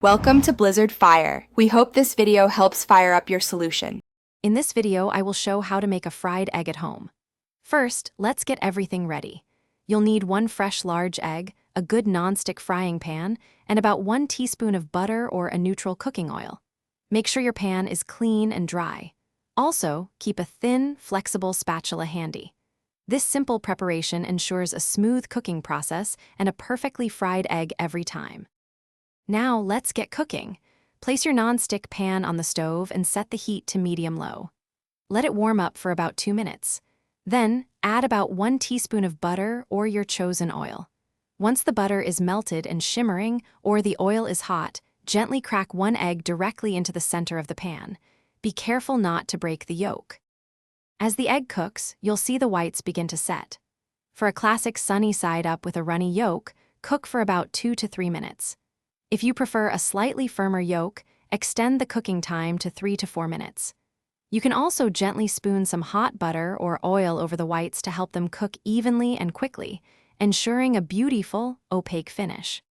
Welcome to Blizzard Fire. We hope this video helps fire up your solution. In this video, I will show how to make a fried egg at home. First, let's get everything ready. You'll need 1 fresh large egg, a good non-stick frying pan, and about 1 teaspoon of butter or a neutral cooking oil. Make sure your pan is clean and dry. Also, keep a thin, flexible spatula handy. This simple preparation ensures a smooth cooking process and a perfectly fried egg every time. Now let's get cooking. Place your non-stick pan on the stove and set the heat to medium-low. Let it warm up for about 2 minutes. Then, add about 1 teaspoon of butter or your chosen oil. Once the butter is melted and shimmering or the oil is hot, gently crack 1 egg directly into the center of the pan. Be careful not to break the yolk. As the egg cooks, you'll see the whites begin to set. For a classic sunny side up with a runny yolk, cook for about 2 to 3 minutes. If you prefer a slightly firmer yolk, extend the cooking time to 3 to 4 minutes. You can also gently spoon some hot butter or oil over the whites to help them cook evenly and quickly, ensuring a beautiful, opaque finish.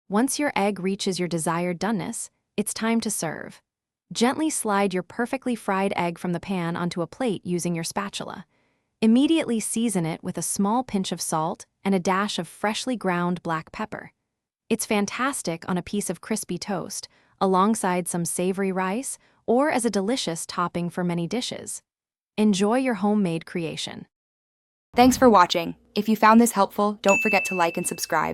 Once your egg reaches your desired doneness, it's time to serve. Gently slide your perfectly fried egg from the pan onto a plate using your spatula. Immediately season it with a small pinch of salt and a dash of freshly ground black pepper. It's fantastic on a piece of crispy toast, alongside some savory rice, or as a delicious topping for many dishes. Enjoy your homemade creation. Thanks for watching. If you found this helpful, don't forget to like and subscribe.